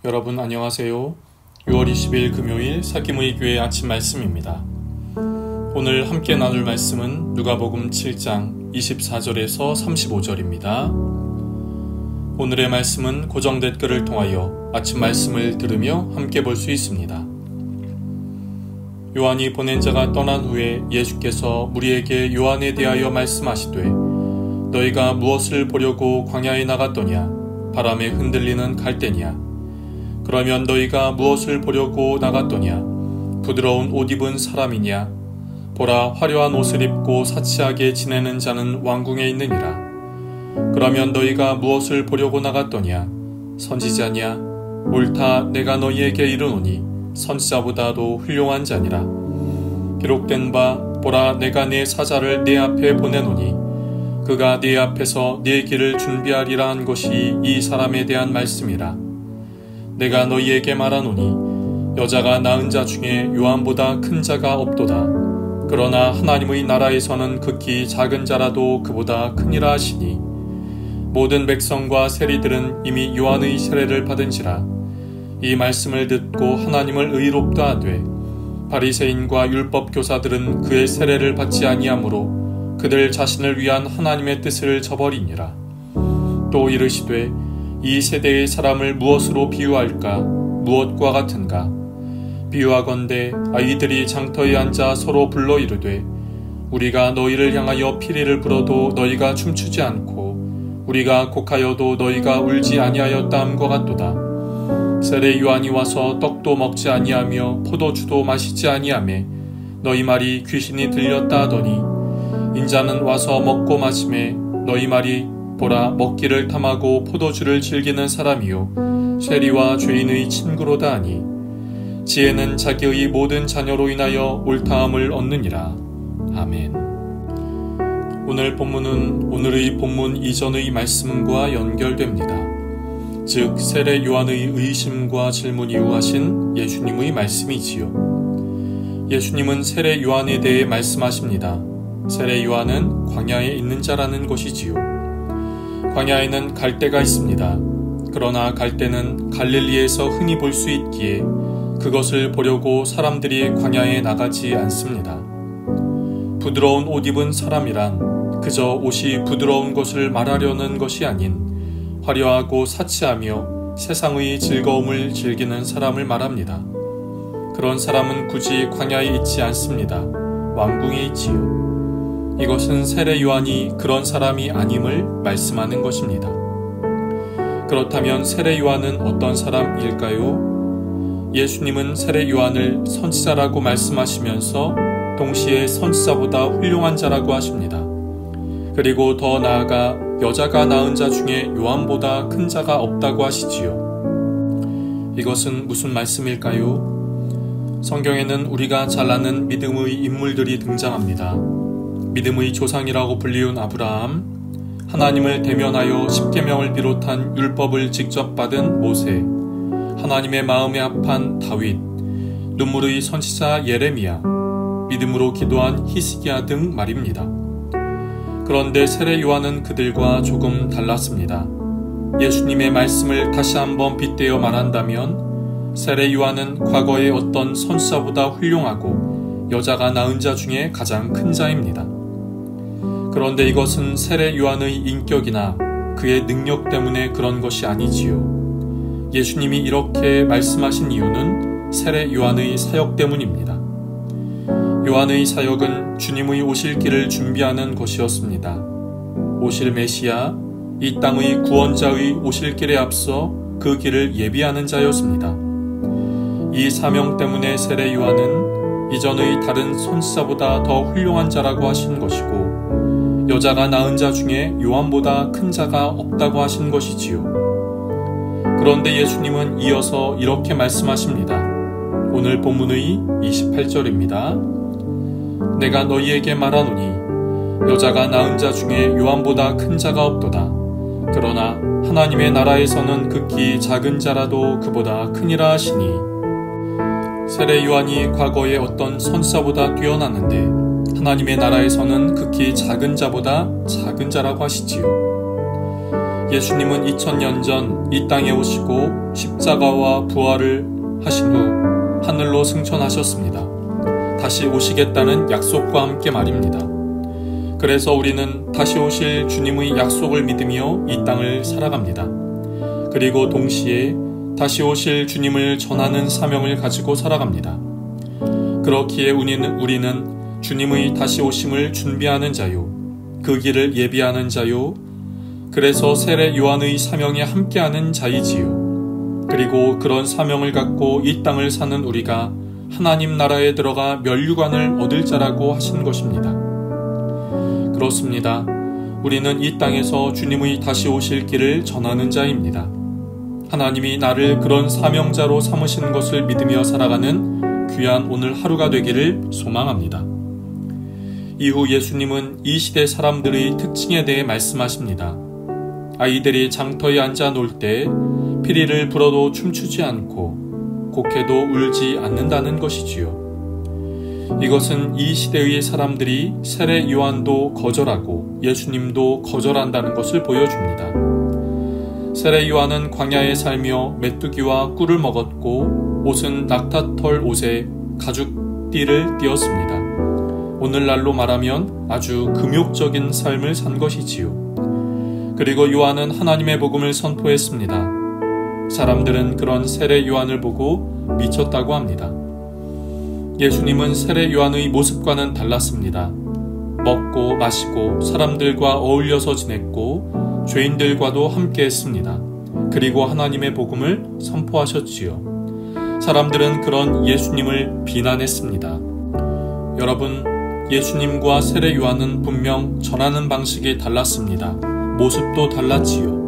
여러분 안녕하세요. 6월 20일 금요일 사기모의 교회 아침 말씀입니다. 오늘 함께 나눌 말씀은 누가복음 7장 24절에서 35절입니다. 오늘의 말씀은 고정 댓글을 통하여 아침 말씀을 들으며 함께 볼 수 있습니다. 요한이 보낸 자가 떠난 후에 예수께서 무리에게 요한에 대하여 말씀하시되 너희가 무엇을 보려고 광야에 나갔더냐? 바람에 흔들리는 갈대냐? 그러면 너희가 무엇을 보려고 나갔더냐? 부드러운 옷 입은 사람이냐? 보라, 화려한 옷을 입고 사치하게 지내는 자는 왕궁에 있느니라. 그러면 너희가 무엇을 보려고 나갔더냐? 선지자냐? 옳다, 내가 너희에게 이르노니 선지자보다도 훌륭한 자니라. 기록된 바, 보라, 내가 내 사자를 내 앞에 보내노니 그가 네 앞에서 네 길을 준비하리라 한 것이 이 사람에 대한 말씀이라. 내가 너희에게 말하노니 여자가 낳은 자 중에 요한보다 큰 자가 없도다. 그러나 하나님의 나라에서는 극히 작은 자라도 그보다 크니라 하시니 모든 백성과 세리들은 이미 요한의 세례를 받은지라. 이 말씀을 듣고 하나님을 의롭다 하되 바리새인과 율법 교사들은 그의 세례를 받지 아니하므로 그들 자신을 위한 하나님의 뜻을 저버리니라. 또 이르시되 이 세대의 사람을 무엇으로 비유할까? 무엇과 같은가? 비유하건대 아이들이 장터에 앉아 서로 불러 이르되 우리가 너희를 향하여 피리를 불어도 너희가 춤추지 않고 우리가 곡하여도 너희가 울지 아니하였다 함과 같도다. 세례 요한이 와서 떡도 먹지 아니하며 포도주도 마시지 아니하매 너희 말이 귀신이 들렸다 하더니 인자는 와서 먹고 마시매 너희 말이 보라, 먹기를 탐하고 포도주를 즐기는 사람이요 세리와 죄인의 친구로다 하니 지혜는 자기의 모든 자녀로 인하여 옳다함을 얻느니라. 아멘. 오늘 본문은 오늘의 본문 이전의 말씀과 연결됩니다. 즉 세례 요한의 의심과 질문 이후 하신 예수님의 말씀이지요. 예수님은 세례 요한에 대해 말씀하십니다. 세례 요한은 광야에 있는 자라는 것이지요. 광야에는 갈대가 있습니다. 그러나 갈대는 갈릴리에서 흔히 볼 수 있기에 그것을 보려고 사람들이 광야에 나가지 않습니다. 부드러운 옷 입은 사람이란 그저 옷이 부드러운 것을 말하려는 것이 아닌 화려하고 사치하며 세상의 즐거움을 즐기는 사람을 말합니다. 그런 사람은 굳이 광야에 있지 않습니다. 왕궁에 있지요. 이것은 세례 요한이 그런 사람이 아님을 말씀하는 것입니다. 그렇다면 세례 요한은 어떤 사람일까요? 예수님은 세례 요한을 선지자라고 말씀하시면서 동시에 선지자보다 훌륭한 자라고 하십니다. 그리고 더 나아가 여자가 낳은 자 중에 요한보다 큰 자가 없다고 하시지요. 이것은 무슨 말씀일까요? 성경에는 우리가 잘 아는 믿음의 인물들이 등장합니다. 믿음의 조상이라고 불리운 아브라함, 하나님을 대면하여 십계명을 비롯한 율법을 직접 받은 모세, 하나님의 마음에 합한 다윗, 눈물의 선지자 예레미야, 믿음으로 기도한 히스기야 등 말입니다. 그런데 세례 요한은 그들과 조금 달랐습니다. 예수님의 말씀을 다시 한번 빗대어 말한다면 세례 요한은 과거의 어떤 선지자보다 훌륭하고 여자가 낳은 자 중에 가장 큰 자입니다. 그런데 이것은 세례 요한의 인격이나 그의 능력 때문에 그런 것이 아니지요. 예수님이 이렇게 말씀하신 이유는 세례 요한의 사역 때문입니다. 요한의 사역은 주님의 오실 길을 준비하는 것이었습니다. 오실 메시아, 이 땅의 구원자의 오실 길에 앞서 그 길을 예비하는 자였습니다. 이 사명 때문에 세례 요한은 이전의 다른 선지자보다 더 훌륭한 자라고 하신 것이고 여자가 낳은 자 중에 요한보다 큰 자가 없다고 하신 것이지요. 그런데 예수님은 이어서 이렇게 말씀하십니다. 오늘 본문의 28절입니다. 내가 너희에게 말하노니 여자가 낳은 자 중에 요한보다 큰 자가 없도다. 그러나 하나님의 나라에서는 극히 작은 자라도 그보다 크니라 하시니 세례 요한이 과거의 어떤 선지자보다 뛰어났는데 하나님의 나라에서는 극히 작은 자보다 작은 자라고 하시지요. 예수님은 2000년 전 이 땅에 오시고 십자가와 부활을 하신 후 하늘로 승천하셨습니다. 다시 오시겠다는 약속과 함께 말입니다. 그래서 우리는 다시 오실 주님의 약속을 믿으며 이 땅을 살아갑니다. 그리고 동시에 다시 오실 주님을 전하는 사명을 가지고 살아갑니다. 그렇기에 우리는 주님의 다시 오심을 준비하는 자요, 그 길을 예비하는 자요, 그래서 세례 요한의 사명에 함께하는 자이지요. 그리고 그런 사명을 갖고 이 땅을 사는 우리가 하나님 나라에 들어가 면류관을 얻을 자라고 하신 것입니다. 그렇습니다. 우리는 이 땅에서 주님의 다시 오실 길을 전하는 자입니다. 하나님이 나를 그런 사명자로 삼으신 것을 믿으며 살아가는 귀한 오늘 하루가 되기를 소망합니다. 이후 예수님은 이 시대 사람들의 특징에 대해 말씀하십니다. 아이들이 장터에 앉아 놀 때 피리를 불어도 춤추지 않고 곡해도 울지 않는다는 것이지요. 이것은 이 시대의 사람들이 세례 요한도 거절하고 예수님도 거절한다는 것을 보여줍니다. 세례 요한은 광야에 살며 메뚜기와 꿀을 먹었고 옷은 낙타털 옷에 가죽띠를 띄었습니다. 오늘날로 말하면 아주 금욕적인 삶을 산 것이지요. 그리고 요한은 하나님의 복음을 선포했습니다. 사람들은 그런 세례 요한을 보고 미쳤다고 합니다. 예수님은 세례 요한의 모습과는 달랐습니다. 먹고 마시고 사람들과 어울려서 지냈고 죄인들과도 함께 했습니다. 그리고 하나님의 복음을 선포하셨지요. 사람들은 그런 예수님을 비난했습니다. 여러분, 예수님과 세례 요한은 분명 전하는 방식이 달랐습니다. 모습도 달랐지요.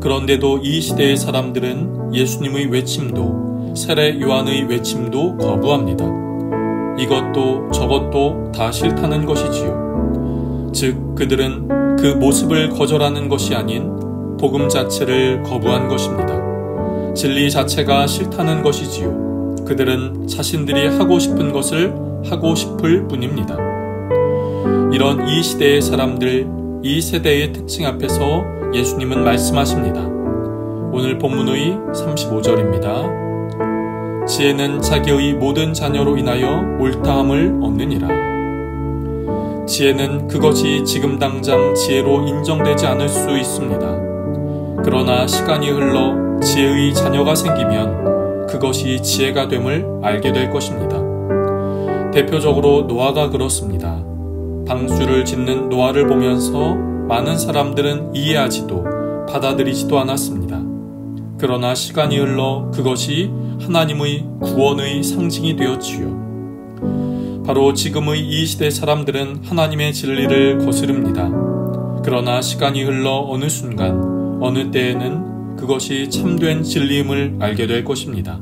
그런데도 이 시대의 사람들은 예수님의 외침도 세례 요한의 외침도 거부합니다. 이것도 저것도 다 싫다는 것이지요. 즉 그들은 그 모습을 거절하는 것이 아닌 복음 자체를 거부한 것입니다. 진리 자체가 싫다는 것이지요. 그들은 자신들이 하고 싶은 것을 하고 싶을 뿐입니다. 이런 이 시대의 사람들, 이 세대의 특징 앞에서 예수님은 말씀하십니다. 오늘 본문의 35절입니다. 지혜는 자기의 모든 자녀로 인하여 옳다함을 얻느니라. 지혜는 그것이 지금 당장 지혜로 인정되지 않을 수 있습니다. 그러나 시간이 흘러 지혜의 자녀가 생기면 그것이 지혜가 됨을 알게 될 것입니다. 대표적으로 노아가 그렇습니다. 방주를 짓는 노아를 보면서 많은 사람들은 이해하지도 받아들이지도 않았습니다. 그러나 시간이 흘러 그것이 하나님의 구원의 상징이 되었지요. 바로 지금의 이 시대 사람들은 하나님의 진리를 거스릅니다. 그러나 시간이 흘러 어느 순간, 어느 때에는 그것이 참된 진리임을 알게 될 것입니다.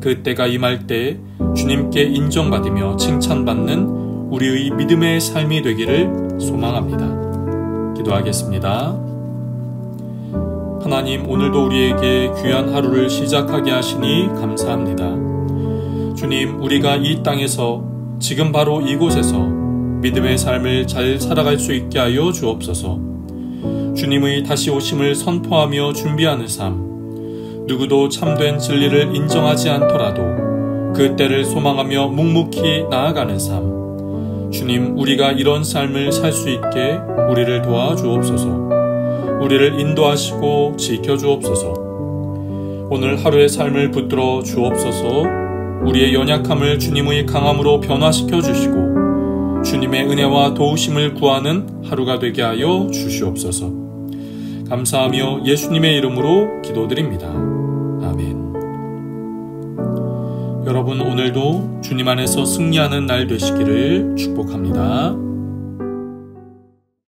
그때가 임할 때 주님께 인정받으며 칭찬받는 우리의 믿음의 삶이 되기를 소망합니다. 기도하겠습니다. 하나님, 오늘도 우리에게 귀한 하루를 시작하게 하시니 감사합니다. 주님, 우리가 이 땅에서 지금 바로 이곳에서 믿음의 삶을 잘 살아갈 수 있게 하여 주옵소서. 주님의 다시 오심을 선포하며 준비하는 삶, 누구도 참된 진리를 인정하지 않더라도 그 때를 소망하며 묵묵히 나아가는 삶, 주님, 우리가 이런 삶을 살 수 있게 우리를 도와주옵소서. 우리를 인도하시고 지켜주옵소서. 오늘 하루의 삶을 붙들어 주옵소서. 우리의 연약함을 주님의 강함으로 변화시켜 주시고 주님의 은혜와 도우심을 구하는 하루가 되게 하여 주시옵소서. 감사하며 예수님의 이름으로 기도드립니다. 아멘. 여러분, 오늘도 주님 안에서 승리하는 날 되시기를 축복합니다.